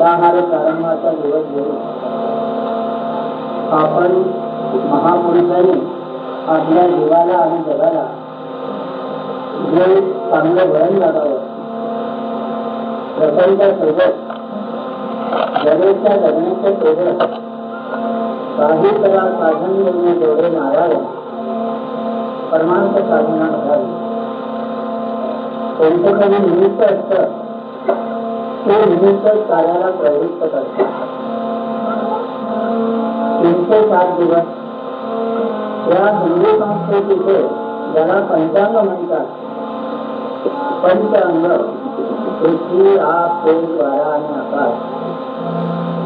फलाहार प्रारंभाचा दिवस घेऊन आपण महापुरुषांनी आपल्या जीवाला आणि जगाला जे चांगलं वळण लागावं, प्रपंचासोबत जगेच्या जगण्याच्या सोबत काही कला साधन करणे जेवढे नारायण परमार्थ साधना घडावी, कोणतं काही निमित्त असतं ते निमित्त कार्याला प्रवृत्त करतात. 307 दिवस या हिंदू संस्कृतीचे ज्याला पंचांग म्हणतात, पंचांग पृथ्वी, आप, तेज, वारा आणि आकाश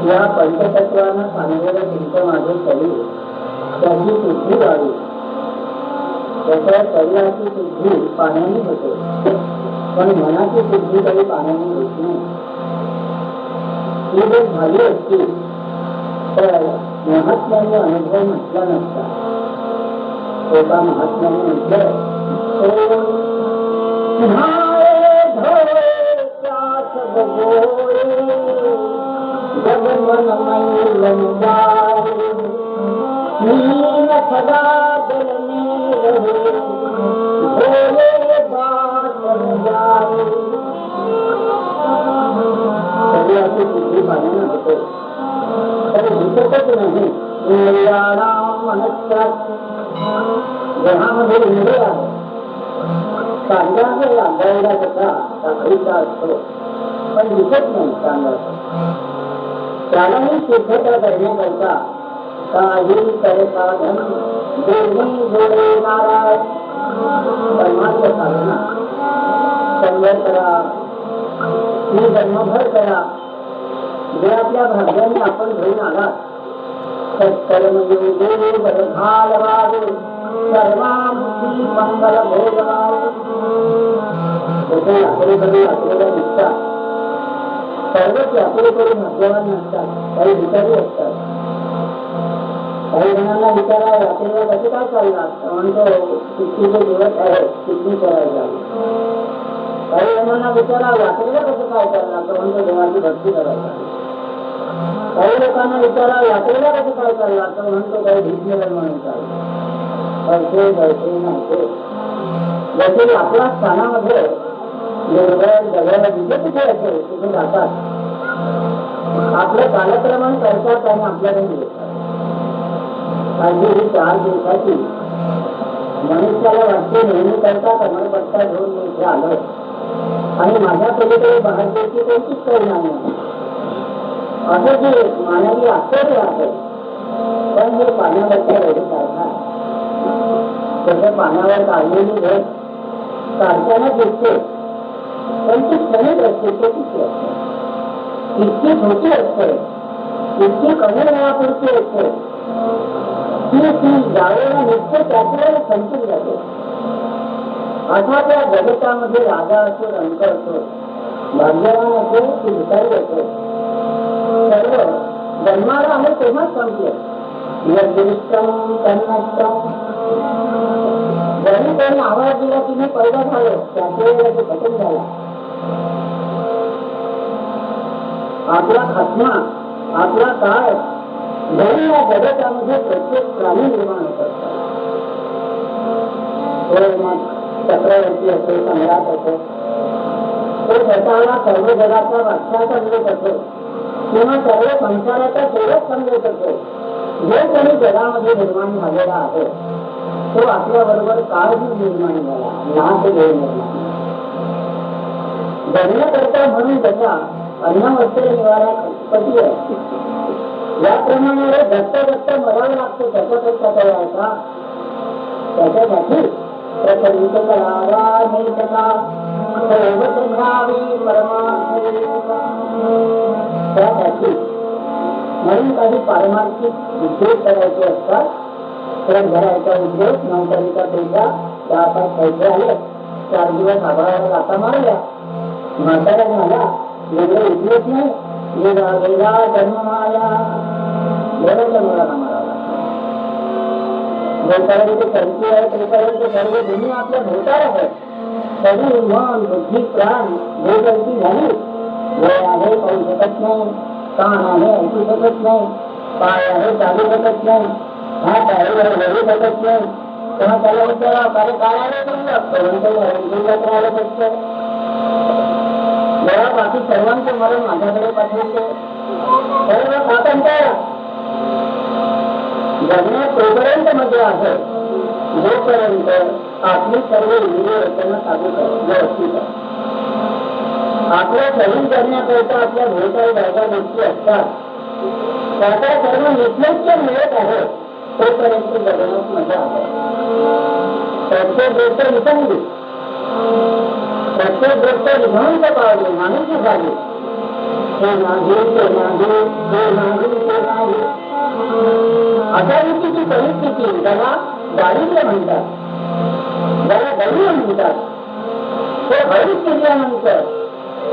या पंचतत्वानं सांगलेलं तुमचं माझे शरीर, त्याची शुद्धी व्हावी. त्याच्या शरीराची शुद्धी पाण्याने होते, पण मनाची शुद्धी काही पाण्याने होत नाही. ही जर झाली असती तर महात्म्याने अनुभव म्हटला नसता. एका महात्म्याने म्हटलं, शरीराची शुद्धी पाण्याने होते, तर दिसतच नाही. इंद्रियाणाम मनश्चात्, देहामध्ये इंद्रिय आहे, कांद्याने अंगाईला कसा साखळीचा असतो, पण दिसत नाही कांद्याचा. त्यालाही शुद्धता करण्याकरता काही करे साधन देवी जोडे नारायण परमार्थ साधना संवर करा, मी जन्मभर करा. जे आपल्या भाग्याने आपण घेऊन आला सत्कर्मयोगे बरघालवावे सर्वांची मंगल भोगवावे. जसे यात्रेकरू यात्रेला निघतात, सर्वच यात्रेकरू भाग्यवान नसतात, काही भिकारी असतात. काही जणांना विचारा यात्रेला कसे काय चालणार, म्हणतो सुट्टीचे दिवस आहे, सुट्टी करायला. काही जणांना विचारा यात्रेला कसं काय चालणार, तर म्हणतो देवाची भक्ती करायला. काही लोकांना विचारा यात्रेला कसं काय चालणार, तर म्हणतो काही भीष्मेला म्हणून चालणार. पैसे पैसे नव्हते. जसे आपल्या स्थानामध्ये निर्भय जगाला जिथे कुठे असेल तिथे जातात, आपलं कालक्रमण करतात आणि आपल्याकडे येतात. अगदी ही 4 दिवसाची मनुष्याला वाटते नेहमी करता कमरपट्टा घेऊन मी इथे आलो आणि माझ्या पलीकडे भारताची कोणतीच काही नाही असं जे मानवी आश्चर्य आहे. पण हे पाण्यावरच्या रेडी काढणार, तसं पाण्यावर काढलेली भेट काढताना दिसते, पण ती क्षणिक असते, छोटीशी असते, इतकी छोटी असते, इतकी कमी वेळापुरती असते ती ज्यावेळेला निघते त्याच संपून जाते. असा त्या जगतामध्ये राजा असो, रंग असो, भाग्यवान असो की भिकारी असो, सर्व जन्माला आले तेव्हाच संपले. यदृष्टम तन्नष्टम, जरी कोणी आवाज दिला की मी पैदा झालो, त्याच वेळेला तो खतम झाला. आपला आत्मा, आपला काळ जरी या जगतामध्ये प्रत्येक प्राणी निर्माण होत मग चक्रवर्ती असो, सम्राट असो, तो स्वतःला सर्व जगाचा बादशाह समजत असो किंवा सर्व संसाराचा सेवक समजत असो, जो कोणी जगामध्ये निर्माण झालेला आहे तो आपल्या बरोबर काळजी निर्माण झाला, नाश घेऊन जगण्याकरता म्हणून त्याचा अन्न वस्त्र निवारा पती आहे. याप्रमाणे दत्त दत्त मरावं लागतं, त्याच्यापेक्षा काय आहे का? त्याच्यासाठी त्यासाठी म्हणून काही पारमार्थिक उद्योग करायचे असतात. तर घराचा उद्योग, नोकरीचा पैसा, त्या आपण पैसे आले, 4 दिवस आभाळाला लाथा मारल्या, म्हातारा झाला, वेगळं उठलेच नाही, वेगळा वेगळा जन्ममाया वेगळ्या मुलाला मारावा. जोपर्यंत संती आहे तोपर्यंत सर्व दुनिया आपल्या भोवतार आहे. शरीर, मन, बुद्धी, प्राण जे गलती झाली, वेळ आहे, पाहू शकत नाही. कान आहे ऐकू शकत नाही, पाय आहे चालू शकत नाही, हात आहे वळू शकत नाही, तेव्हा त्याला विचारा काय काय आहे राहिलं फक्त जरा बाकी सर्वांचं मरण माझ्याकडे पाठवते. सर्व स्वातंत्र्य जगण्यात तोपर्यंत मध्ये आहे जोपर्यंत आपली सर्व इंद्रिय त्यांना साधू व्यवस्थित आहे. आपल्या शरीर करण्याकरिता आपल्या भोवताली ज्या गोष्टी असतात त्याचा सर्व निश्चित मिळत आहे तोपर्यंत जगण्यात मजा आहे. प्रत्येक गोष्ट विसंगी, प्रत्येक गोष्ट विध्वंस पावली माणूस झाली. हे नाही ते नाही ते नाही ते नाही अशा रीतीची परिस्थिती त्याला दारिद्र्य म्हणतात, त्याला दैर्य म्हणतात. ते हळूच केल्यानंतर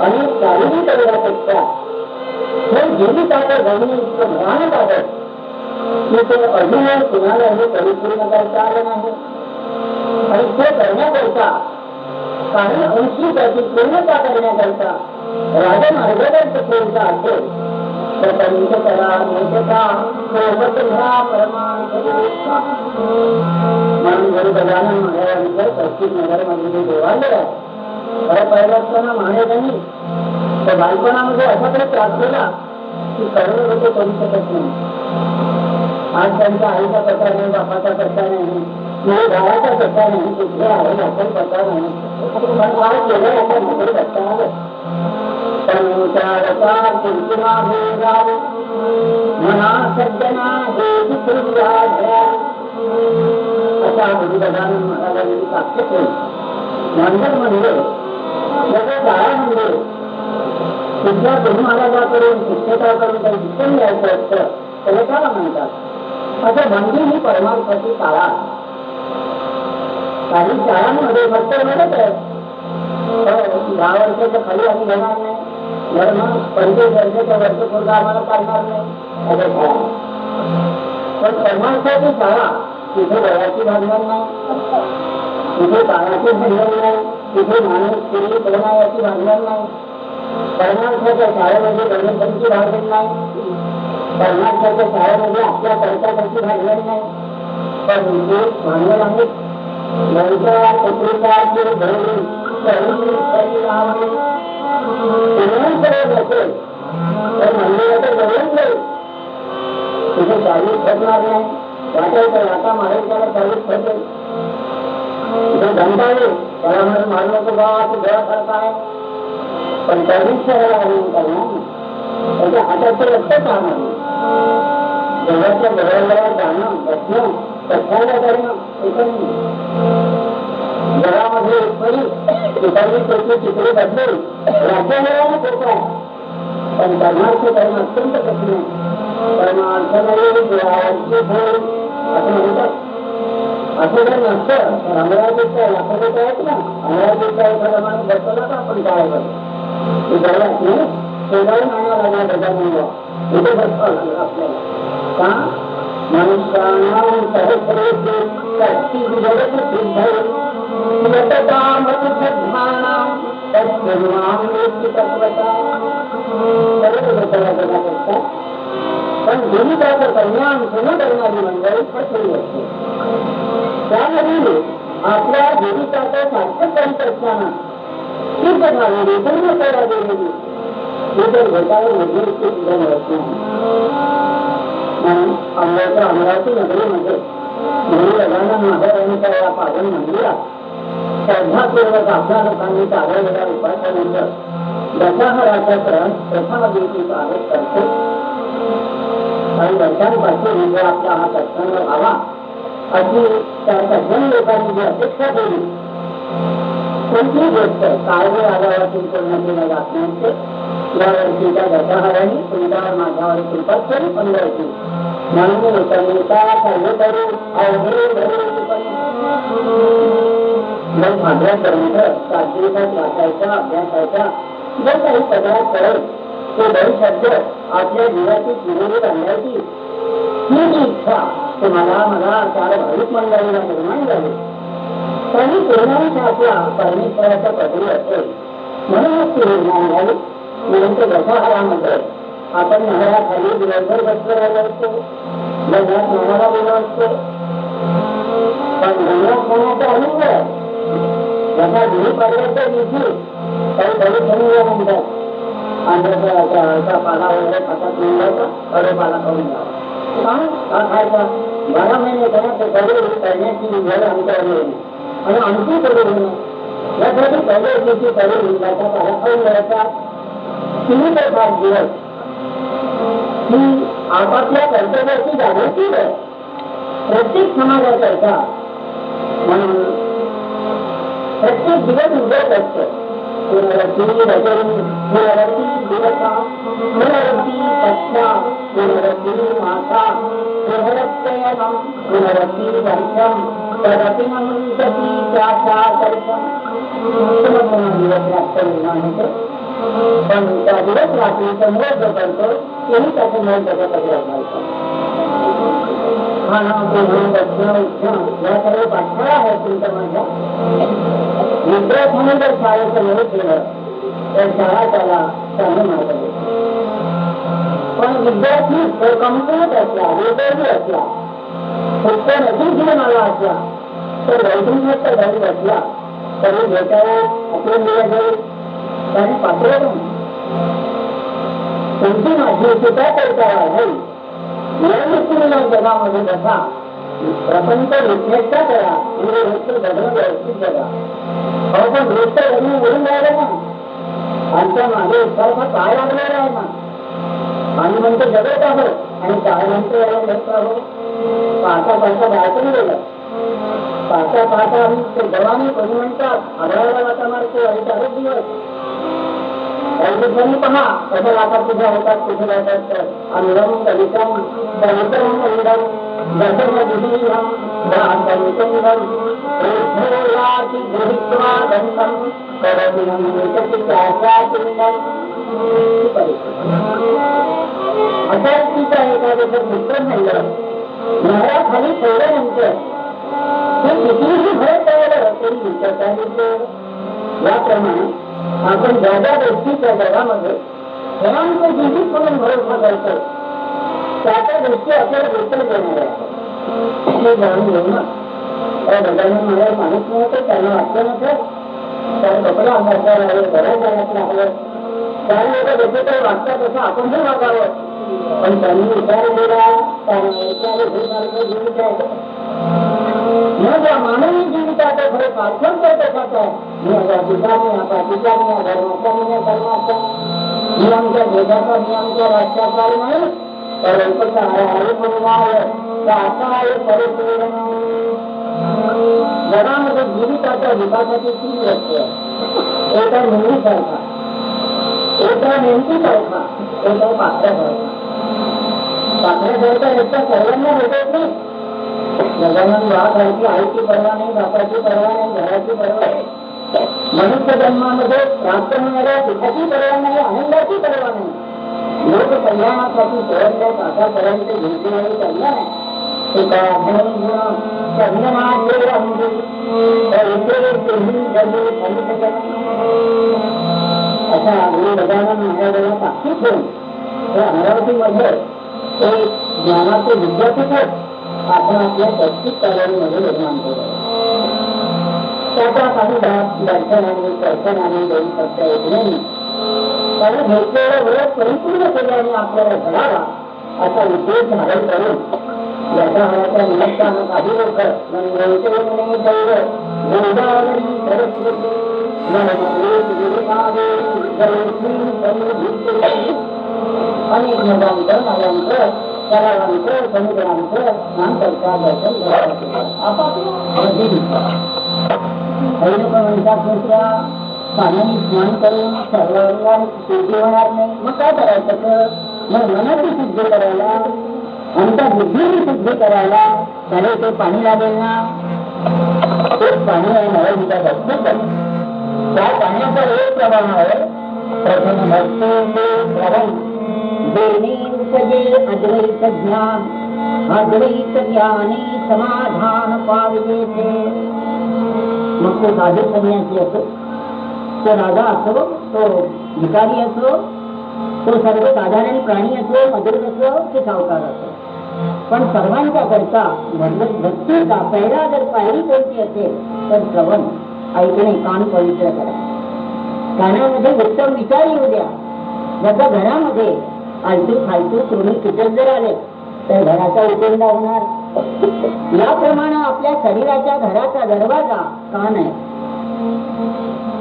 आणि शारीरिक करण्यापेक्षा हे जीविताचं जगणे इतकं भयानक आहे की ते अजूनही कुणालाही परिपूर्ण करता आलं नाही. आणि ते करण्याकरता काही अंशी त्याची पूर्णता करण्याकरता राजमार्गाचा कोणता असेल तर पंचकरा नेतका म्हणून गुरु गजानन महाराजांचं पश्चिम नगरमध्ये जे देवालय आहे खरं पाहिलं असताना महाराजांनी त्या बालपणामध्ये अशाकडे त्रास केला की करोड लोक करू शकत नाही. आज त्यांच्या आईचा कथा नाही, बापाचा कथा नाही, गावाचा कथा नाही, कुठे आहे याचा कथा नाही, पण काय केलं याचा नोकरी कथा आलं. मना सज्जना हे अशा गुरु गजानन महाराजांनी साक्ष केली. मंदिर म्हणजे त्याच्या काळामध्ये कुठल्या गुरु महाराजाकडून शिक्षका करून काही शिक्षण घ्यायचं असतं त्याला त्याला म्हणतात. असं मंदिर ही परमार्थाची शाळा. काही शाळांमध्ये फक्त म्हणत आहे 10 वर्षाच्या खाली आम्ही घेणार नाही, धर्म 25 वर्षाच्या वर्ष पूर्ण आम्हाला काढणार नाही अशा शाळा. पण परमार्थाची शाळा तिथे वयाची भांडण नाही, तिथे काळाची भांडण नाही, तिथे माणूस स्त्री प्रेमाची भांडण नाही. परमार्थाच्या शाळेमध्ये गणेशांची भांडण नाही, परमार्थाच्या शाळेमध्ये आपल्या कर्तव्याची भांडण नाही. पण ते भांडण आहे त्यांच्या पत्रिकाची घरी नसेल तर मंदिराचं जवळ जाईल तिथे चाळीस ठरणार नाही. वाटायचं आता मारेल त्याला 40 ठरले जो घंटाळे त्याला म्हणून मारलं गावाची घरासारखा आहे पण 40 शहराला आणून करणार त्याच्या हाताचं लक्षच राहणार नाही. जगाच्या घराजवळ जाणं बसणं कशाला करणं एकच जगामध्ये तिकडली त्याची चित्रे बदलेल राज्याला सोपं आहे पण परमार्थ करणं अत्यंत कठीण आहे. परमार्थामध्ये देवाची भोग असं म्हणतात. असं जर नसतं तर अमरावतीचा लाखो लोक आहेत ना, अमरावतीचा एखादा माणूस बसवला तर आपण काय करतो जगात शेजारून आणावं लागणार गजाननला इथे बसवावं लागलं आपल्याला का मनुष्याणां सहस्रेषु कश्चित् जगति सिद्धये यततामनुषद्धानां तत्सर्वां वेत्ति तत्त्वतः. पण जीविताचं कल्याण सुरू करणारी मंडळी कठीण असते. त्यामध्ये आपल्या जीविताचं सार्थक करीत असताना सिद्ध झालेली पूर्ण सेवा दिलेली इतर घटावर मध्यस्थी सुद्धा मिळत नाही. म्हणून अमरावती नगरीमध्ये गुरु गजानन महाराजांच्या या पावन मंदिरात श्रद्धापूर्वक आपल्या लोकांनी चालवलेल्या उपासनेचं दशहराचा सण प्रथम दिवशीचा आरोप करतो आणि वर्षांपासून म्हणजे आपला हा सत्संग व्हावा अशी त्या सज्जन लोकांनी जी अपेक्षा केली कोणतीही गोष्ट काळजी आजारातून पूर्ण केल्या जात नसते. या वर्षीच्या दशहराने तुमच्यावर माझ्यावर कृपा करू 15 वर्षी म्हणून कविता सर्व करू मग माझ्यापर्यंत शास्त्रीयात वाचायचा अभ्यासाचा जो काही सगळ्यात करेल ते 2 शब्द आपल्या जीवाची जिरेली बांधायची ही जी इच्छा तुम्हाला मला 4 भाविक मंडळीला निर्माण झाली. त्यांनी पूर्णांश आपला परमेश्वराचा पदवी असेल म्हणूनच ती निर्माण झाली. म्हणून ते दशहरामध्ये आपण महाराखाली दिवसभर बसलो राहिलो असतो, जगात नावाला गेलो असतो, पण जगात होण्याचा आनंद जसा गुढीपाडव्याच्या दिवशी काही समजूया म्हणतात आंध्रचा पाला वगैरे खातात मिळायचा कडे पाला खाऊन जावा खायचा 12 महिने त्याला ते कडे करण्याची वेळ आमच्यावर आणि आणखी कडे होणं यासाठी पहिल्या दिवशी कडे लिंबाचा पाला खाऊन जायचा. 3 ते 5 दिवस ही आपापल्या कर्तव्याची जागृती आहे प्रत्येक समाजाकरता. म्हणून प्रत्येक दिवस उजवत असतो. पुनरती रजनी, पुनरती दिवसा, पुनरती पक्षा, पुनरती माता, पुनरत्ययनम, पुनरती वर्षम, तदपि नमंसती चाचा कर्षम. पुन्हा दिवस रात्र निर्माण होते, पण त्या दिवस रात्रीचा मोह जो करतो तेही त्याचे मोह जगत असतो. खाणं पिणं बसणं उठणं या सर्व पाठवळा आहे तुमच्या माझ्या विद्यार्थ्यांनी जर शाळेचं निरोप केलं तर शाळा त्याला चांगले मार्ग देते. पण विद्यार्थी तो कमकुवत असला, वेगळी असला, फक्त नजीक घेऊन आला असला तर वैद्यनाथ घरी बसला तरी भेटावं आपले मिळत जाईल त्याने पाठवलं. तुमची माझी सुद्धा करता नाही जगामध्ये बसा प्रपंच विश्लेषा करा म्हणजे वृत्त घडवून व्यवस्थित जगा. पण वृत्त घडून उडून राहिलं ना आमच्या मागे उत्साह काय लागलेला आहे ना आम्ही म्हणतो जगत आहोत आणि काय म्हणतो याला घेत आहोत. पाहता पाहता बाळकून गेलं, पाहता पाहता आम्ही ते जवानी कोणी म्हणतात आढळायला वाटा मारतो आणि 4 दिवस काही दिवसांनी पहा कसं लाटा कुठे होतात कुठे जातात. अंगम कलिकम पवित्रम अंगम दर्शम दिदीहम दासमितंगम रेखोलाति गृहीत्वा दंतम करदिनं निकटि चाचाचिंदम. अशाच तिचा एखाद्याचं मित्र म्हणलं घराखाली ठेवल्यानंतर ते कितीही भय कळलं तरी विचारता येतो. याप्रमाणे आपण ज्या ज्या गोष्टीच्या जगामध्ये हेरांचं जीवित म्हणून भरोसा करतो त्या गोष्टी आपल्याला गोष्ट देणार आहे हे जाणून घेऊ ना. गजानन मला माहित नव्हतं, त्यांना वाटलं नव्हतं, त्याला कपडे अंगाच्या लागले, घरात जाण्यात लागलं. त्याने जसे काही वागतात तसं आपणही वागावं. पण त्यांनी विचार केला जीवित आहे मग या मानवी जीविताचं खरं पाठवण करत काय मी आता ठिकाणी आता ठिकाणी या धर्माचा मी धर्माचा मी आमच्या देशाचा मी आमच्या राष्ट्राचा नाही तर जगामध्ये जीविताच्या विकासाची 3 रस्ते आहेत. एक आहे मुंगीसारखा, एक आहे नेमकीसारखा, एक आहे पाखऱ्यासारखा. पाखऱ्यासारखा रस्ता सर्वांना भेटत नाही. गजानन वाघाची आईची पर्वा नाही, बापाची पर्वा नाही, घराची पर्वा नाही. मनुष्य जन्मामध्ये प्राप्त होणाऱ्या सुखाची पर्वा नाही, आनंदाची पर्वा नाही. लोक कल्याणासाठी शेवटच्या तासापर्यंत घेतलेले कल्याण आहे. अशा गुरु गजानन महाराजांना साक्षी ठेवून अमरावतीमध्ये एक ज्ञानाचे विद्यापीठ आपण आपल्या प्रत्येक कार्यामध्ये निर्माण केलं. त्याचा काही दर्शनाने दर्शनाने दोन शब्द ऐकल्याने त्याने घेतलेला वेळ परिपूर्ण केल्याने आपल्याला घडावा असा उद्देश धारण करून व्यवहाराच्या निमित्तानं काही लोक अनेक नद्यांचं नाल्यांचं तलावांचं समुद्रांचं स्नान करता दर्शन काही लोक म्हणतात दुसऱ्या पाण्याने स्नान करून सर्वांना शुद्धी होणार नाही. मग काय करायचं? मग मनाची शुद्धी करायला आमच्या बुद्धीची शुद्धी करायला त्याला ते पाणी लागेल ना. तेच पाणी आहे नवविधा भक्त. त्या पाण्याचा एक प्रमाण आहे प्रथम अद्वैत ज्ञान अद्वैत ज्ञानी समाधान पाविले. मग तो साधू संन्यासी असो, तो राजा असो, तो भिकारी असो, तो सर्वसाधारण प्राणी असो, मजूर असो की सावकार असो, पण सर्वांच्या करता भक्तीचा पहिला जर पायरी कोणती असेल तर श्रवण, ऐकणे, कान पवित्र करा. कानामध्ये उत्तम विचार येऊ द्या. जसं घरामध्ये आलतू फालतू कृमी कीटक जर आले तर घराचा उपेंडा होणार. याप्रमाणे आपल्या शरीराच्या घराचा दरवाजा कान आहे.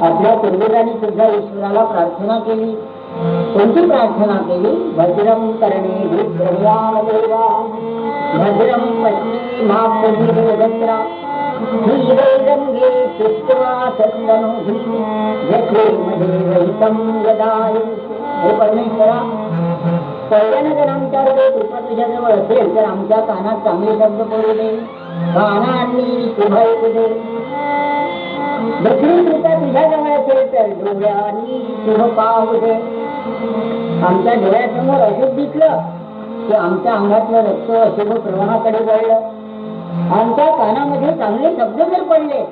आपल्या पूर्वजांनी सुद्धा ईश्वराला प्रार्थना केली. कोणती प्रार्थना केली? भद्रम करणे देवा भद्रम पश्चिम मापदत्रा रंगे चित्वा सत्तनोधी जठे मध्ये वैतम यदाय. हे परमेश्वरा, पहिल्यानं जर आमच्या कृपा तुझ्याजवळ असेल तर आमच्या कानात चांगले शब्द पडू दे, कानांनी शुभ ऐकू दे. दुसरी कृपा तुझ्याजवळ असेल तर डोळ्यांनी शुभ पाहू दे. आमच्या डोळ्यासमोर अशुभ दिसलं की आमच्या अंगातलं रक्त अशुभ प्रवाहाकडे वळलं. आमच्या कानामध्ये चांगले शब्द जर पडले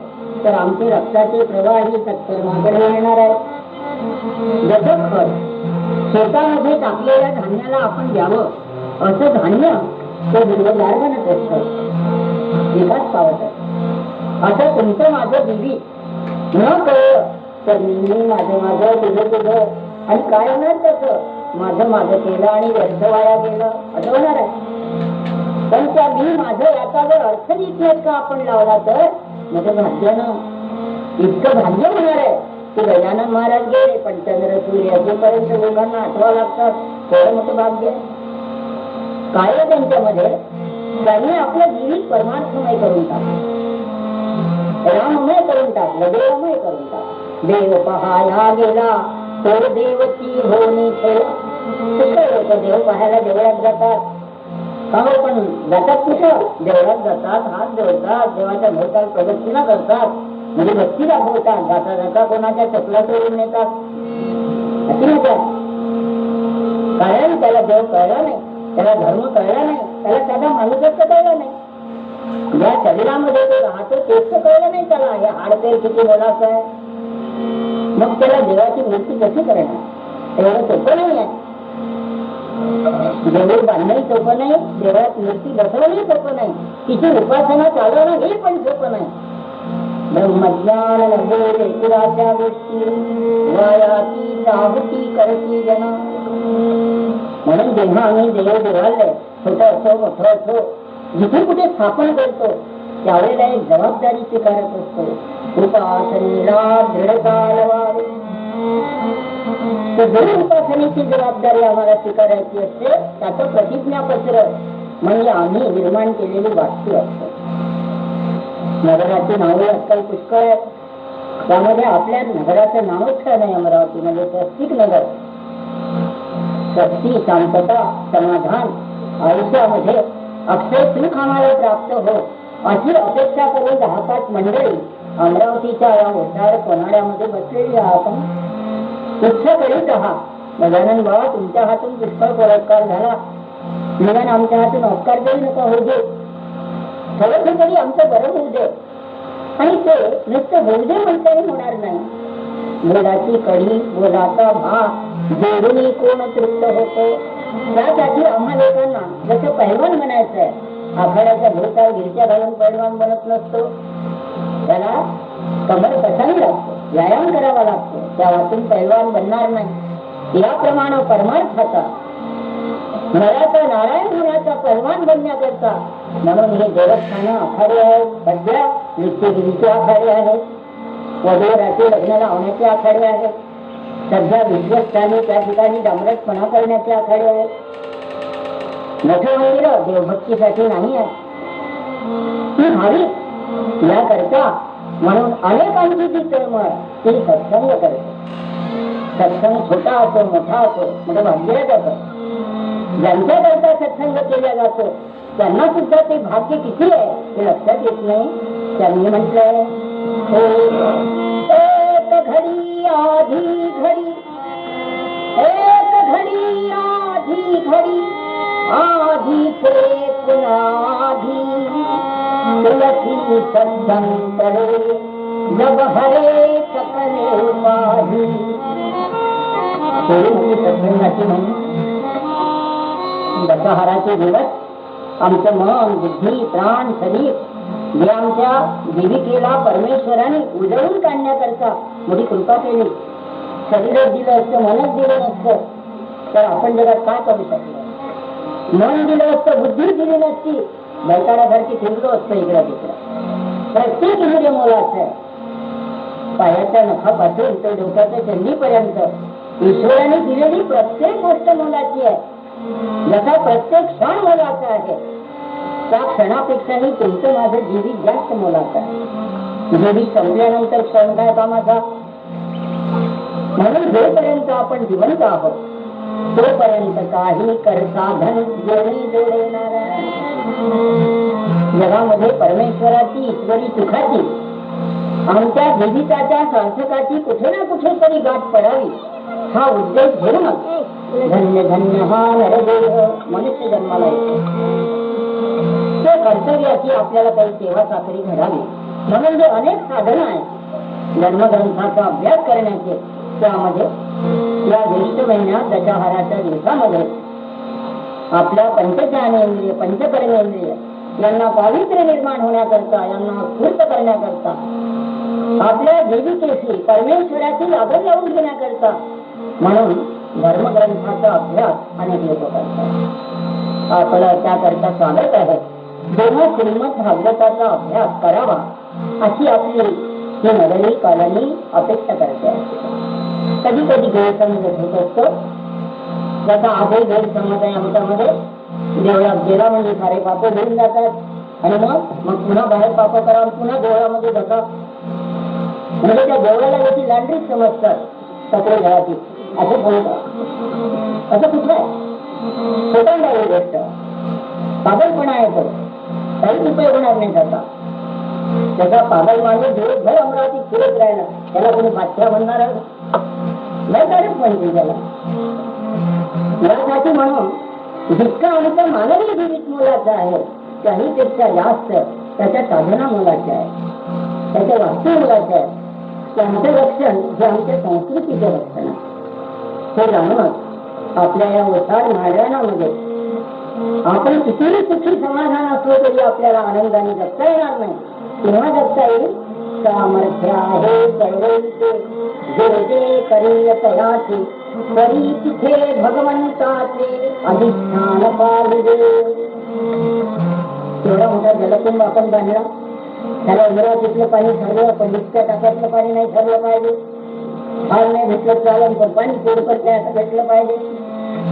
तर आमचे रक्ताचे प्रवाह ही सत्कर्माकडे येणार आहे. जसं खत शेतामध्ये टाकलेल्या धान्याला आपण द्यावं, असं धान्य ते हिरवंगार बनत असतं, विकास पावत असतं. असं तुमचं माझं जीवित न कळलं तर मी माझं तुझं तुझं, आणि काय होणार तसं? माझं केलं आणि व्यर्थ वाया गेलं असं होणार आहे. पण त्या मी माझं याचा जर अर्थ नीट का आपण लावला तर माझं भाग्यानं इतकं भाग्य होणार आहे की गजानन महाराज गेले पण चंद्र सूर्य असेपर्यंत लोकांना आठवा लागतात. थोडं मोठं भाग्य काय त्यांच्यामध्ये. त्यांनी आपलं जीवित परमार्थमय करून टाकलं, राममय करून टाकलं, देवमय करून टाकलं. देव पहाया गेला तो देवची होणी ठेवा. कुठे लोक देव पाहायला देवळात जातात का? पण जातात कुठं? देवळात जातात, हात जोडतात, देवाच्या भोवताल प्रदक्षिणा करतात, म्हणजे भक्ती दाखवतात. जाता जाता कोणाच्या चपला चोरून नेतात. अशी मजा. कारण त्याला देव कळला नाही, त्याला धर्म कळला नाही, त्याला साधा माणूसच कळला नाही. ज्या शरीरामध्ये तो राहतो तेच कळलं नाही त्याला. हे हाडपेर किती मोलाचं आहे. मग त्याला देवाची मूर्ती कशी करणार? एवढं सोपं नाही आहे. देऊळ बांधणंही सोपं नाही, देवळात मूर्ती बसवणंही सोपं नाही, तिची उपासना चालवणं हे पण सोपं नाही. ब्रह्मज्ञान नव्हे कुराच्या गोष्टी वायाची जागृती करती जना. म्हणून जेव्हा आम्ही देवालय छोटं असो मोठं असो जिथे कुठे स्थापन करतो त्यावेळेला एक जबाबदारी स्वीकारत असतो. उपासनेला दृढता लावावी. उपासनेची जबाबदारी आम्हाला स्वीकारायची असते. त्याचं प्रतिज्ञापत्र म्हणजे आम्ही निर्माण केलेली वास्तू असते. नगराची नावे आजकाल पुष्कळ आहेत. त्यामध्ये आपल्या नगराचं नावच काय नाही. अमरावतीमध्ये स्वस्तिक नगर. स्वस्ती, शांतता, समाधान, आयुष्यामध्ये अक्षय सुख आम्हाला प्राप्त हो अशी अपेक्षा करून 10-5 मंडळी अमरावतीच्या या मोठ्या कोणाड्यामध्ये बसलेली आपण इच्छा करीत आहात. गजानन बाबा, तुमच्या हातून पुष्कळ पुरस्कार झाला, निदान आमच्या हातून अपकार देऊ नका होऊ दे. थोडंसं तरी आमचं बरं होऊ दे. आणि ते नुसतं होऊ दे म्हणताही होणार नाही. बोलाची कढी, बोलाचा भाग जोडून कोण तृप्त होतो. त्यासाठी आम्हा लोकांना जसं पैलवान म्हणायचं आहे, आखाड्याच्या भोवताल गिरच्या घालून पैलवान बनत नसतो. त्याला कमर कसावी लागतो, व्यायाम करावा लागतो, त्या वाचून पैलवान बनणार नाही. याप्रमाणे परमार्थाचा नराचा नारायण होण्याचा पैलवान बनण्याकरता म्हणून हे देवस्थानं आखाडे आहेत. सध्या नित्यगिरीचे आखाडे आहेत, वधूवराचे लग्न लावण्याचे आखाडे आहेत. सध्या विश्वस्थानी त्या ठिकाणी डांबरटपणा करण्याचे आखाडे आहेत. मोठं मंदिर देवभक्तीसाठी नाही आहे, ती भावी याकरता म्हणून अनेकांची जी तळमळ ती सत्संग करते. सत्संग छोटा असो मोठा असो म्हणजे भाग्य जातं. ज्यांच्याकरता सत्संग केला जातो त्यांना सुद्धा ते भाग्य किती आहे हे लक्षात येत नाही. त्यांनी म्हटलंय एक घडी आधी घडी, एक घडी आधी घडी, आधी से पुनाधी तुलसी सत्संग करे जब हरे सकले उपाधी. थोडी मोठी सत्संगाची म्हणून दशहराचे दिवस आमचं मन, बुद्धी, प्राण, शरीर जे आमच्या जीविकेला परमेश्वराने उजळून काढण्याकरता मोठी कृपा केली. शरीरच दिलं असतं, मनच दिलं नसतं तर आपण जगात काय करू शकलो? मन दिलं असतं, बुद्धी दिली नसती, बैताडासारखी फिरलो असतं इकडं तिकडं. प्रत्येक इंद्रिय मोलाचं आहे. पायाच्या नखापासून ते डोक्याच्या चंडीपर्यंत ईश्वराने दिलेली प्रत्येक गोष्ट मोलाची आहे. जसा प्रत्येक क्षण मोलाचा आहे त्या क्षणापेक्षाही तुमचं माझं जीवित जास्त मोलाचं आहे. जीवित संपल्यानंतर क्षण काय कामाचा? म्हणून जोपर्यंत आपण जिवंत आहोत तोपर्यंत काही करता धन जोडे नारायण. जगामध्ये परमेश्वराची, ईश्वरी सुखाची, आमच्या जीविताच्या सार्थकाची कुठे ना कुठे तरी गाठ पडावी हा उद्देश घेऊनच धन्य धन्य हा नरदेह मनुष्य जन्माला येतो. त्या कर्तव्याची आपल्याला काही सेवा साखरी घडावी म्हणून जे अनेक साधनं आहेत धर्मग्रंथाचा अभ्यास करण्याचे, त्यामध्ये या ज्येष्ठ महिन्यात दशहराच्या दिवसामध्ये आपल्या पंचज्ञानेंद्रिय, पंचकर्मेंद्रिय यांना पावित्र्य निर्माण होण्याकरता, यांना स्फूर्त करण्याकरता, आपल्या जीविकेशी परमेश्वराची लागण लावून घेण्याकरता म्हणून धर्मग्रंथाचा अभ्यास अनेक लोक करतात. आपलं त्याकरता स्वागत आहे. जेव्हा श्रीमद भागवताचा अभ्यास करावा अशी आपली ही नगरी कालनी अपेक्षा करते. कधी कधी गैरसमज होत असतो. जसा आजही गैरसमज आहे आमच्यामध्ये. देवळात गेला म्हणजे सारे पाप घेऊन जातात आणि मग पुन्हा बाहेर पाप करा, पुन्हा देवळामध्ये जातात. म्हणजे त्या देवळाला याची लांडरीच समजतात कपडे घराची असं बोलतात. असं कुठलं आहे? स्वतः ही गोष्ट पागलपणा आहे. तो काहीच उपयोग होणार नाही त्याचा. त्याचा पागल माणूस दिवसभर अमरावतीत फिरत राहिला त्याला कोणी बादशाह म्हणणार नाही काढत म्हणते त्याला. यासाठी म्हणून जितका आमचा मानवी जीवित मोलाचा आहे त्याहीपेक्षा जास्त त्याच्या साधना मोलाच्या आहे, त्याच्या वास्तू मोलाच्या आहे. त्यांचं रक्षण हे आमच्या संस्कृतीचे रक्षण आहे. हे जाणूनच आपल्या या ओसाड मैदानामध्ये आपण कितीही सुखी समाधान असलो तरी आपल्याला आनंदाने जगता येणार नाही. तेव्हा जगता येईल सामर्थ्य आहे सर्वैचे जे जे करील तयाचे तरी तिथे भगवंताचे अधिष्ठान पाहिजे. एवढा मोठा जलकुंभ आपण बांधला, त्याला अमरावतीतलं पाणी ठरलं पण इतक्या टाक्यातलं पाणी नाही ठरलं पाहिजे. हाल नाही भेटलं चालन पण पाणी पोटपट नाही असं भेटलं पाहिजे.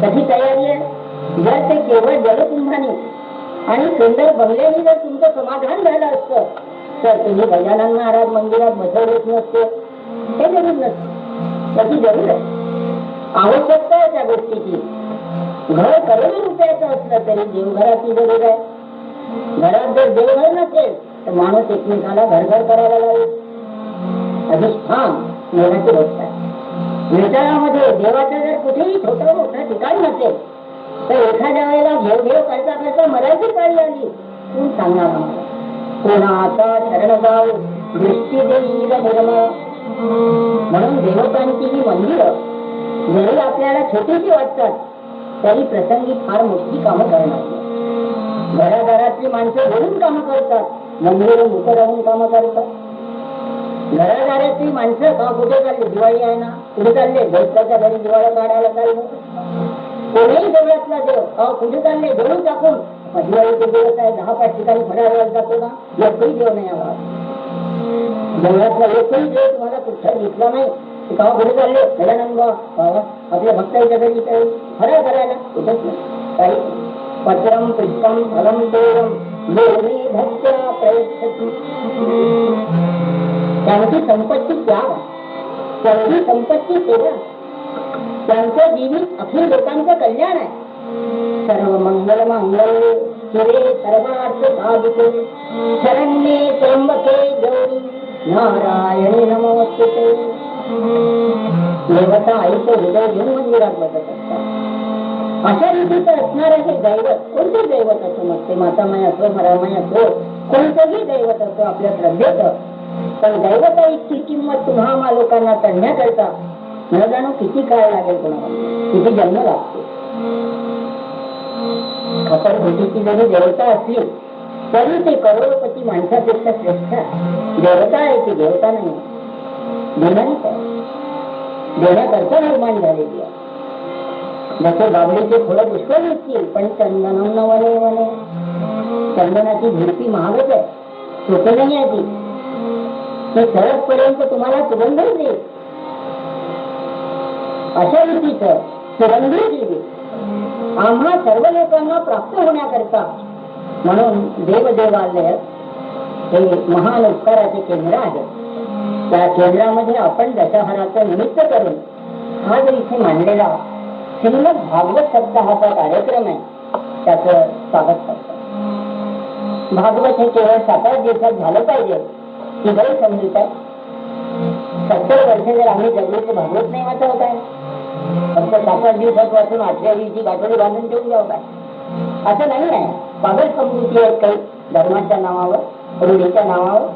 कशी तयारी आहे? जर ते केवळ जलकुंभाने आणि सुंदर बंगल्याने जर तुमचं समाधान झालं असतं तर तुम्ही गजानन महाराज मंदिरात बसवलेच नसते. हे जरूर नसते. त्याची जरूर आहे, आवश्यकता आहे त्या गोष्टीची. घर करोडो रुपयाचं असलं तरी देवघराची जरूर आहे. घरात जर देवघर नसेल तर माणूस एकमेकाला घर करायला लागेल. अधिष्ठान मोलाची गोष्ट आहे. विचारामध्ये देवाचं जर कुठेही छोटं मोठं ठिकाण नसेल तर एखाद्या वेळेला घेव करता मराठी काळी आली तू सांगणार आम्हाला कोणाचा शरण जाऊ दृष्टी देईल निर्मळ. म्हणून देवतांची ही मंदिरं जरी आपल्याला छोटीशी वाटतात तरी प्रसंगी फार मोठी कामं करणार. घराघरातली माणसं बोलून कामं करतात, मंदिरं मुख राहून कामं करतात. घराघरातली माणसं का कुठे चालली? दिवाळी आहे ना, कुठे चालले? देवताच्या घरी दिवाळी काढायला चालले. कोणीही देवळातला देव कुठे चालले? देऊन टाकून दिवाळीचे दिवस आहे 10-5 ठिकाणी फराळायला जातो ना. एकही देव नाही आला देवळातला, एकही देव तुम्हाला कुठे दिसला नाही. तेव्हा कुठे चालले? गजानन आपल्या भक्ताईच्या घरी फराळ करायला कुठेच नाही. काही पत्रम पुष्पम फलम देवम भक्त्या प्रयच्छति. त्यांची संपत्ती त्याग, त्यांची संपत्ती सेवा, त्यांचं जीवित अखिल लोकांचं कल्याण आहे. सर्व मंगल मांगल्ये शिवे सर्वार्थ साधिके शरण्ये त्र्यंबके गौरी नारायणी नमोस्तुते. देवता आईचं हृदय घेऊन मंदिरात बसत असतात. अशा रीतीचं असणारं हे दैवत, कोणते दैवत असो, मग ते मातामय असो, मरामय असो, कोणतंही दैवत असो आपल्या श्रद्धेचं, पण दैवताईची किंमत तुम्हा लोकांना चढण्याकरता न जाणू किती काळ लागेल कोणाला, किती जन्म लागतो. खपरघुटीची जरी देवता असली तरी ते करोडपती माणसापेक्षा श्रेष्ठ देवता आहे. ती देवता नाही, देण्यात आहे, देण्याकरता निर्माण झालेली आहे. जसे बाबळीचे फुलं पुष्कळ दिसतील पण चंदनम न वने वने, चंदनाची झुडपी महागच आहे, सोपं नाही आहे ती. ते सरसपर्यंत तुम्हाला सुगंधच देईल, अशा रीतीचं सुगंधी देईल. आम्हा सर्व लोकांना प्राप्त होण्याकरता म्हणून देवदेवालय हे महान उपकाराचे केंद्र आहे. त्या केंद्रामध्ये आपण दशहराचं निमित्त करून हा जो इथे मांडलेला श्रीमद भागवत सप्ताहाचा कार्यक्रम आहे त्याचं स्वागत करतो. भागवत हे केवळ 7-8 दिवसात झालं पाहिजे ही गैरसमजूत आहे. 70 वर्षे जर आम्ही जगलो तर भागवत नाही वाचावं काय? फक्त 7-8 दिवसात वाचून 8व्या दिवशी गाठोडी बांधून ठेवून जाऊ काय? असं नाही आहे. बाबत समजुती आहेत काही धर्माच्या नावावर, रूढीच्या नावावर.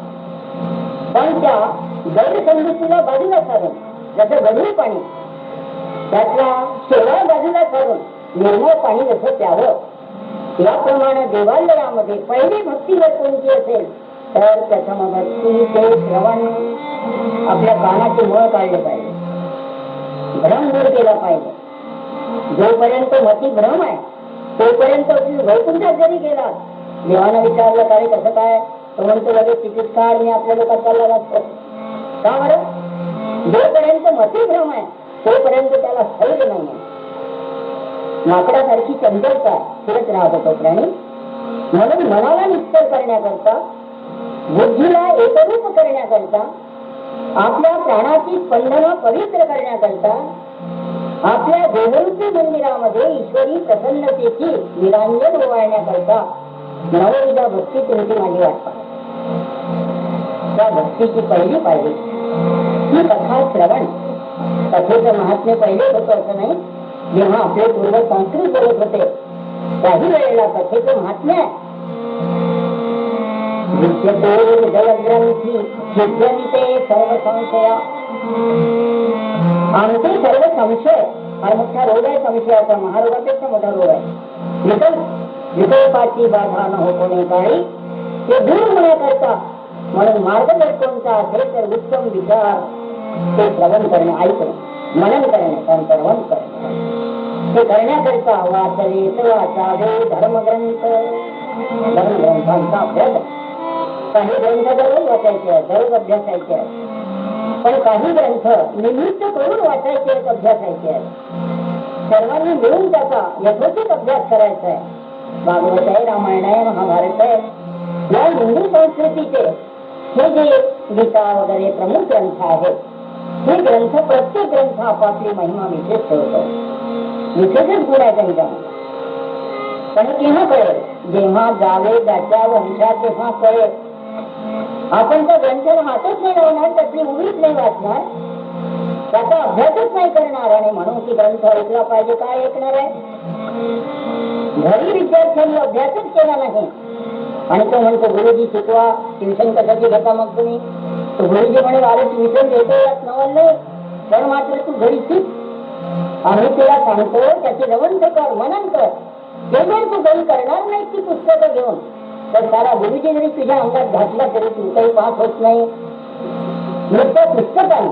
पण त्या गैरसमजुतीला बाजूला सारून, जसं गढूळ पाणी त्यातला शेवाळ बाजूला सारून निर्मळ पाणी जसं प्यावं, याप्रमाणे देवालयामध्ये पहिली भक्ती जर कोणती असेल तर त्याच्यामध्ये ते श्रवण, आपल्या कानाचे मळ काढले पाहिजे, भ्रम दूर केला पाहिजे. जोपर्यंत मती भ्रम आहे तोपर्यंत वैकुंठात जरी गेला, देवानं विचारलं काय कसं काय, तो म्हणतो लगेच तिकीट काढ, मी आपल्या लोकात चालला लागतो. का बरं? जोपर्यंत मती भ्रम आहे तोपर्यंत त्याला स्थैर्य नाही आहे. माकडासारखी चंचलता फिरत राहत होतो प्राणी. म्हणून मनाला निश्चल करण्याकरता, बुद्धीला एकरूप करण्याकरता, आपल्या प्राणाची स्पंदनं पवित्र करण्याकरता, आपल्या देवरूपी मंदिरामध्ये ईश्वरी प्रसन्नतेची निरांजन ओवाळण्याकरता नवविधा भक्ती तुमची माझी वाट पाहते. त्या भक्तीची पहिली पायरी ही कथा श्रवण. कथेचं महात्म्य पहिले होतं असं नाही. जेव्हा आपले पूर्व संस्कृत बोलत होते त्याही वेळेला कथेचं महात्म्य आहे. सर्व संशया, आमचे सर्व संशय, हा मोठा रोग आहे संशयाचा, महारोगापेक्षा मोठा रोग आहे. विकल्पाची बाधा न होणे काही ते दूर होण्याकरता म्हणून मार्गदर्शनचा असेल तर उत्तम विचार ते श्रवण करणे, ऐकणे, मनन करणे, संतर्वण करणे. ते करण्याकरता वाचावे धर्मग्रंथ, धर्मग्रंथांचा अभ्यास. काही ग्रंथ दररोज वाचायचे आहेत, दररोज अभ्यासायचे आहेत. पण काही ग्रंथ निमित्त करून वाचायचे आहेत, अभ्यासायचे आहेत. सर्वांनी मिळून त्याचा यथोचित अभ्यास करायचा आहे. भागवत आहे, रामायण आहे, महाभारत आहे, या हिंदू संस्कृतीचे हे जे गीता वगैरे प्रमुख ग्रंथ आहेत, हे ग्रंथ प्रत्येक ग्रंथ आपापली महिमा विशेष ठेवतो. विशेषच गुण आहे त्यांच्यामध्ये. पण केव्हा कळेल? जेव्हा जावे त्याच्या वंशात तेव्हा कळेल. आपण त्या ग्रंथाला हातच नाही लावणार, त्यातली उडीच नाही वाचणार, त्याचा अभ्यासच नाही करणार आणि म्हणून की ग्रंथ ऐकला पाहिजे. काय ऐकणार आहे? घरी विद्यार्थ्यांनी अभ्यासच केला नाही आणि तो म्हणतो गुरुजी शिकवा, ट्युशन कशाची घेता मग तुम्ही? तो गुरुजी म्हणे अरे ट्युशन घेतो यात नवल नाही, पण मात्र तू घरी शिक. आम्ही तुला सांगतो त्याचे रवंथ कर, मनन कर. ते जर तू घरी करणार नाही ती पुस्तकं घेऊन तर सारा गुरुजी जरी तुझ्या अंगात घातला तरी तू काही पास होत नाही. नुसतं पुस्तकाने,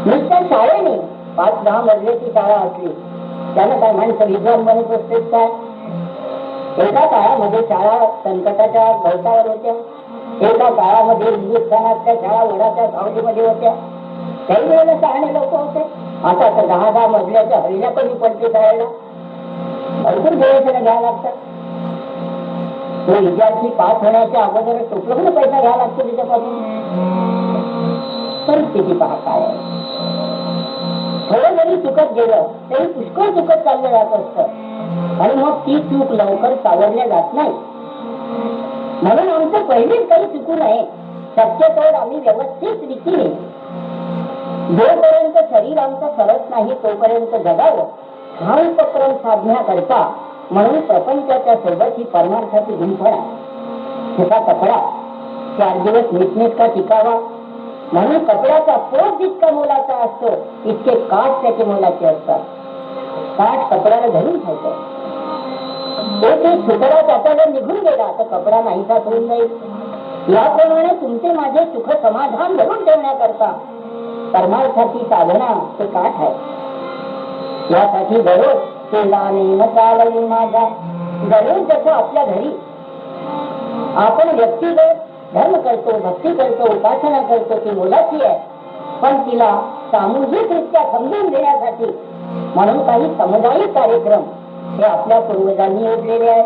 नुसतं शाळेने, 5-10 मजल्याची शाळा असली त्यानं काय माणसं विद्वान बनत असते काय? एका काळामध्ये शाळा संकटाच्या गवतावर होत्या, एका काळामध्ये हिंदुस्थानातल्या शाळा वडाच्या सावलीमध्ये होत्या. काही वेळेला शहाणे लोक होते. आता 10-10 मजल्याच्या हरीला कमी पडते शाळेला, भरपूर प्रयत्न घ्यायला लागतात. तो विद्यार्थी पास होण्याच्या अगोदर टोपलं पैसा घ्यावा लागतो त्याच्यापासून. परिस्थिती पहा काय आहे. थोडं जरी चुकत गेलं तरी पुष्कळ चुकत चाललं जात असतं आणि मग ती चूक लवकर सावरल्या जात नाही. म्हणून आमचं पहिलीच काही चुकू नये. शक्यतोवर आम्ही व्यवस्थित रीतीने जोपर्यंत शरीर आमचं सरत नाही तोपर्यंत जगावं हा उपक्रम साधण्याकरता म्हणून प्रपंचाच्या सोबत ही परमार्थाची गुंफण आहे. त्याचा कपडा 4 दिवस नीटनेटका टिकावा म्हणून कपड्याचा पोत जितका मोलाचा असतो इतके काठ त्याचे मोलाचे असतात. काठ कपड्याला धरून ठेवतो. ते सुखरात आता जर निघून गेला तर कपडा नाहीसा होऊन जाईल. याप्रमाणे तुमचे माझे सुख समाधान धरून ठेवण्याकरता परमार्थाची साधना ते काठ आहे. यासाठी दररोज केलाने चालवी माझा, दररोज जसं आपल्या घरी आपण व्यक्तिगत धर्म करतो, भक्ती करतो, उपासना करतो, ती मोलाची आहे. पण तिला सामूहिकरित्या समजून देण्यासाठी म्हणून काही सामुदायिक कार्यक्रम हे आपल्या पूर्वजांनी योजलेले आहेत.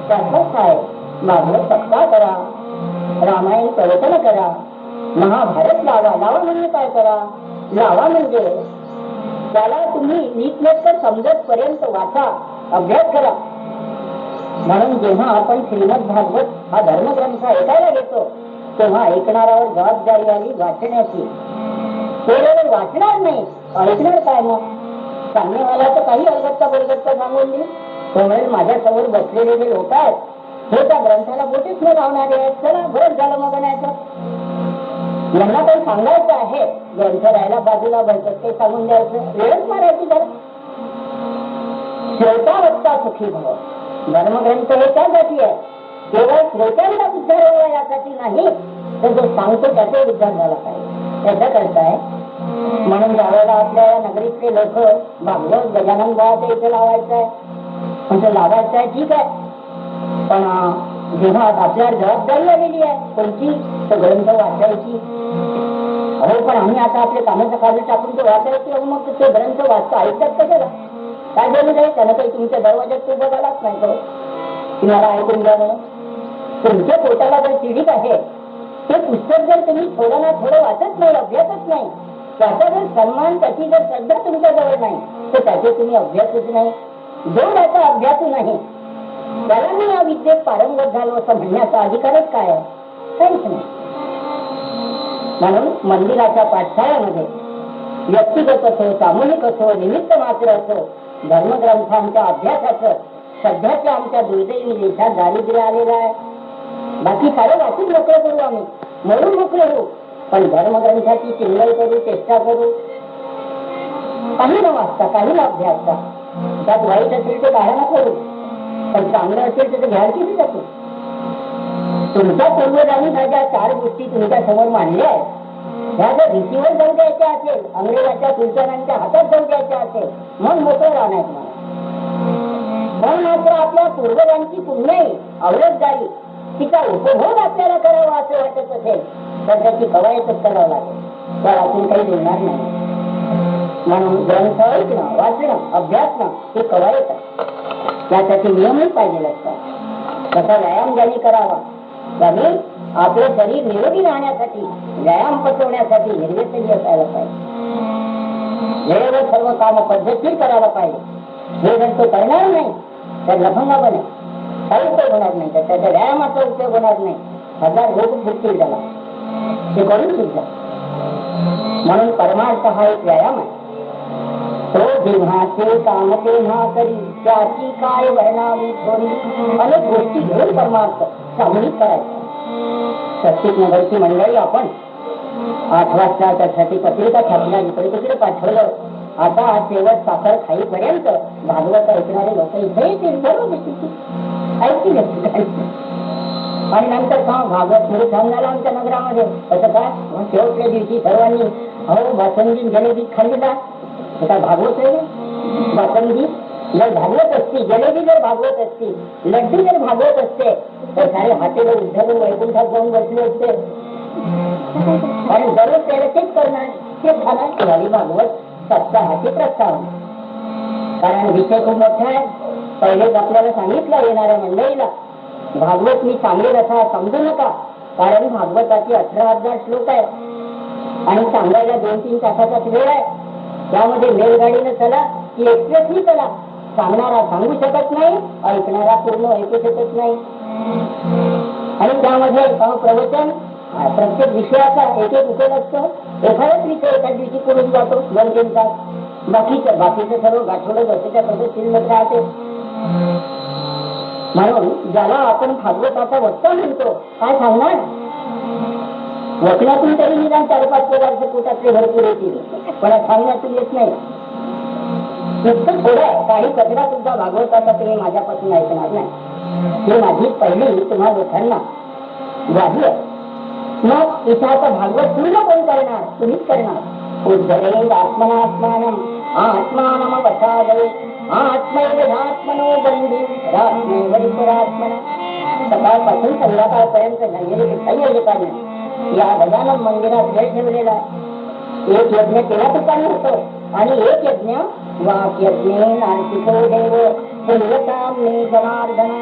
त्याचाच आहे भागवत सप्ताह करा, रामायण प्रवचन करा, महाभारत लावा. लावा म्हणजे काय करा? लावा म्हणजे त्याला तुम्ही नीटनेटकं समजत पर्यंत वाचा, अभ्यास करा. म्हणून जेव्हा आपण श्रीमद भागवत हा धर्मग्रंथ ऐकायला घेतो तेव्हा ऐकणाऱ्यावर जबाबदारी आली वाचण्याची. केवळ वाचणार नाही, ऐकणार काय? मग सांगणेवाला तर काही अलगत्ता बलगत्ता सांगून देईल. त्यामुळे माझ्यासमोर बसलेले जे लोक आहेत हे त्या ग्रंथाला बोटीच न लावणारे आहेत. चला बरं झालं मग म्हणायचं. यांना काही सांगायचं आहे, ग्रंथ राहायला बाजूला भरतात ते सांगून द्यायचं, वेळच मारायची जरा. श्रोता वक्ता सुखी भव. धर्मग्रंथ हे त्यासाठी आहे, केवळ श्रोत्यांना उद्धार व्हावा यासाठी नाही, तर जो सांगतो त्याचा उद्धार झाला पाहिजे त्याच्याकरता आहे. म्हणून ज्यावेळेला आपल्या नगरीतले लोक भागवत गजानन बाबाच्या इथे लावायचं आहे म्हणजे लावायचं आहे, ठीक आहे. पण जेव्हा आपल्याला जबाबदारी आलेली आहे कोणती, तो ग्रंथ वाचायची. हो पण आम्ही आता आपले कामाचं कार्य टाकून ते वाचायचे, मग ते ग्रंथ वाचता ऐकतात कशाला? काय झालं नाही? त्यानं काही तुमच्या दरवाज्यात उभं झालाच नाही तो तुम्हाला ऐकून घ्या म्हणून. तुमच्या पोटाला जर पीडित आहे ते पुस्तक जर तुम्ही थोडं ना थोडं वाचत नाही, अभ्यासच नाही, त्याचा जर सन्मान, त्याची जर श्रद्धा तुमच्या जवळ नाही तर त्याचे तुम्ही अभ्यासच नाही. जो त्याचा अभ्यास नाही त्याला मी या विद्येत पारंगत झालो असं म्हणण्याचा अधिकारच काय आहे? काहीच नाही. म्हणून मंदिराच्या पाठशाळेमध्ये व्यक्तिगत असो, सामूहिक असो, निमित्त मात्र असो, धर्मग्रंथांच्या अभ्यासाचं सध्याच्या आमच्या दुर्दैवी देशात दारिद्र्य आलेलं आहे. बाकी सारं वाचून मोकळे करू, आम्ही म्हणून मोकळे होऊ, पण धर्मग्रंथाची चिंगल करू, चेष्टा करू, काही न वाचता, काही न अभ्यासता. त्यात वाईट असेल ते काढा ना करू, पण चांगलं असेल तर घ्यायला किती जातो. तुमच्या पूर्वजांनी ज्या 4 गोष्टी तुमच्या समोर मांडल्या आहेत ह्या जर रीतीवर जाऊ द्यायच्या असेल, अंग्रेजाच्या सुलतानांच्या हातात जाऊ द्यायच्या असेल, मग मोकळं राहणार तुम्हाला. पण मात्र आपल्या पूर्वजांची पुण्याई अवरोधदारी तिचा उपभोग आपल्याला करावा असं वाटत असेल तर त्याची कवायतच करावं लागेल, त्या वाचून काही मिळणार नाही. म्हणून ग्रंथ ऐकणं, वाचणं, अभ्यासणं ही कवायत आहे. त्यासाठी नियमही पाहिजे असतात. तसा व्यायाम ज्यांनी करावा त्यांनी आपलं शरीर निरोगी राहण्यासाठी, व्यायाम पचवण्यासाठी निर्वेसनी असायला पाहिजे. वेळेवर सर्व काम पद्धतशीर करायला पाहिजे. हे जर तो करणार नाही तर लफंगा बने, काही उपयोग होणार नाही, तर त्याच्या व्यायामाचा उपयोग होणार नाही. 1000 लोक फुटतील त्याला, ते करून सुद्धा. म्हणून परमार्थ हा एक व्यायाम आहे. तो जेव्हा ते काम तेव्हा करी, त्याची काय वर्णावी थोडी. अनेक गोष्टी घेऊन परमार्थ सामूहिक करायचा. प्रत्येक नगरची मंडळी आपण 8 वाजता त्यासाठी पत्रिका छापल्या, इकडे तिकडे पाठवलं. आता शेवट साखर खाईपर्यंत भागवत ऐकणारे लोक इथे येतील, बरोबर ऐकतील. आणि नंतर का भागवत सुरू छान झाला आमच्या नगरामध्ये. कसं काय? शेवटच्या दिवशी सर्वांनी अहो बासुंदी जलेबी खाल्ली ना, काय भागवत आहे? बासुंदी जर भागवत असती, जलेबी जर भागवत असती, लड्डू जर भागवत असते तर सारे हातेला उद्धरून वैकुंठात जाऊन बसले असते. आणि दररोज त्याला तेच करणार, तेच खाणार. झाली भागवत सप्ताहाची प्रस्तावना. कारण विषय खूप मोठा आहे. पहिलेच आपल्याला सांगितलं येणाऱ्या मंडळीला भागवत मी सांगेल असा समजू नका, कारण भागवताचे 18,000 श्लोक आहे आणि सांगायला 2-3 तासाचाच वेळ आहे. त्यामध्ये रेलगाडीनं चला की एक्सप्रेसनी चला, सांगणारा सांगू शकत नाही, ऐकणारा पूर्ण ऐकू शकत नाही. आणि त्यामध्ये प्रवचन प्रत्येक विषयाचा एक उकेल असतो. एखादाच विषय एका दिवशी करून जातो 2-3 तास, बाकीचं सर्व गाठोडं बसायच्या पद्धत शिल्लक राहते. म्हणून ज्याला आपण भागवताचा वक्ता म्हणतो, काय सांगणार? वचनातून तरी निदान 4-5 प्रकारचे पोटातले भरपूर येतील, पण सांगण्यातून येत नाही. इतकं थोडं आहे. काही कचरा सुद्धा भागवताचा तुम्ही माझ्यापासून ऐकणार नाही. ही माझी पहिली तुम्हा लोकांना ग्वाही आहे. मग इथं आता भागवत पूर्ण कोण करणार? तुम्हीच करणार. उद्धरेद आत्मनात्मानम आत्मानम वसादये आत्मैवात्मनो बंधू रात्मैवैपरात्मना. सकाळपासून संध्याकाळपर्यंत झालेले काही यजकांना या गजानन मंदिरात वेळ ठेवलेला. एक यज्ञ केला तुकांनी होतो आणि एक यज्ञ वाक्यज्ञे नार्तिको देव पुण्यकामे जनार्दना.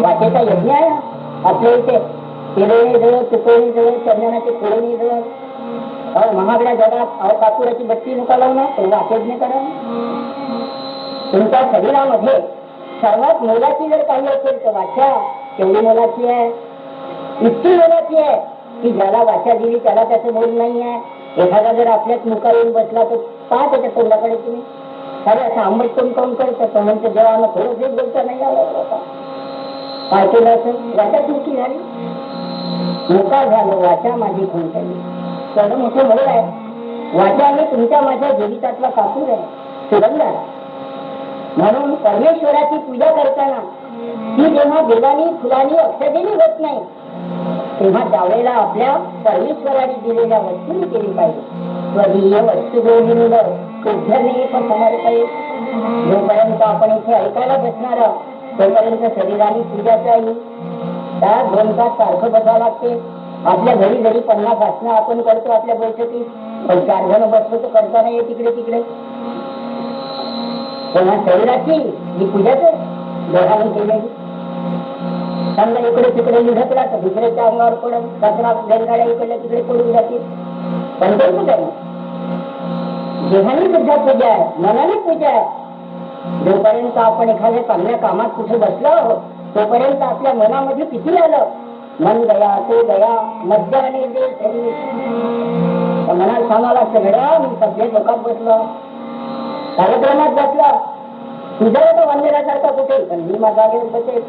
वाचेचा यज्ञ आहे आपल्या इथे. केलेली जवळ तुकोणी जवळ चंदनाची फोडणी जवळ महागड्या जगात कापुराची बत्ती नुका लावणं तो वाचयज्ञ करा. तुमच्या शरीरामध्ये सर्वात मोलाची जर काही असेल तर वाचा. केवढी मोलाची आहे? इतकी मोलाची आहे की ज्याला वाचा दिली त्याला त्याचं मोल नाही आहे. एखादा जर आपल्यात मुका येऊन बसला तर पाहा त्याच्या तोंडाकडे तुम्ही. अरे असं आंबट तोंड काऊन करतं? तो म्हणतो जेव्हा थोडंच बोलता नाही आलं काय केलं असं? वाचाच मुकी झाली. मुका झालं वाचा माझी खुंटली. तेवढं मोठं मोल आहे. वाचा आणि तुमच्या माझ्या जीवितातला कापूर आहे, सुगंध आहे. म्हणून परमेश्वराची पूजा करताना ती जेव्हा देवानी फुलांनी अक्षतेने होत नाही तेव्हा त्यावेळेला आपल्या परमेश्वराने दिलेल्या वस्तूंनी केली पाहिजे. स्वदीय वस्तू गोविंद तुझ्यने समर्पये. जोपर्यंत आपण इथे ऐकायला बसणार तोपर्यंत शरीराने पूजा चालली. त्या 2 तास सारखं बसावं लागते. आपल्या घरी घरी 50 आसनं आपण करतो आपल्या बैठकीत, पण 4 जण बसलो तर करता नाही तिकडे तिकडे. तेव्हा शरीराची ही पूजाच दोघांनी केलेली. समजा इकडे तिकडे निघतला तर दुसऱ्याच्या अंगावर पडून कचरा बैलगाड्या इकडे तिकडे पडून जातील. पण ते पूजा नाही. देहानी सुद्धा पूजा आहे, मनाने पूजा आहे. जोपर्यंत आपण एखाद्या चांगल्या कामात कुठे बसलो आहोत तोपर्यंत आपल्या मनामध्ये किती आलं मन गया तो गया मध्याने दे शरीर. मनाला सांगावं लागतं घड्या मी सगळे लोकात बसलो कार्यक्रमात बसला तुझा तो मंदिरासारखा कुठे पण मी माझा घेऊन बसेल.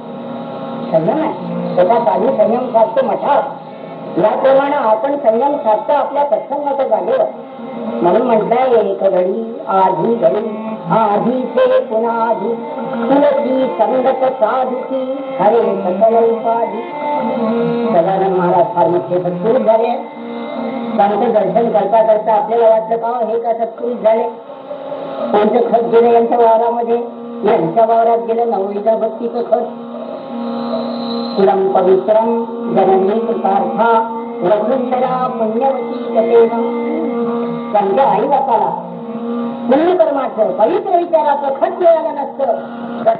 संयम आहे. त्याचा चालू संयम साधतो मठात. याप्रमाणे आपण संयम साधतो आपल्या सत्संगाच्या जागेवर. म्हणून म्हटलंय एक घडी आधी घडी आधी से पुन्हा आधी तुलसी संगत साधुकी हरे सकल उपाधी. सदानंद महाराज फार मोठे सत्पुरुष झाले. त्यांचं दर्शन करता करता आपल्याला वाटलं का हे का सत्पुरुष झाले. कोणतं खत गेलं यांच्या वावरामध्ये? यांच्या वावरात गेलं नववीच्या भक्तीचं खत. पुरम पवित्रम जननी कृतार्था रघुशरा पुण्यवती गतेन. त्यांच्या आई बापाला पुण्यकर्माचं पवित्र विचाराचं खत मिळालं नसतं.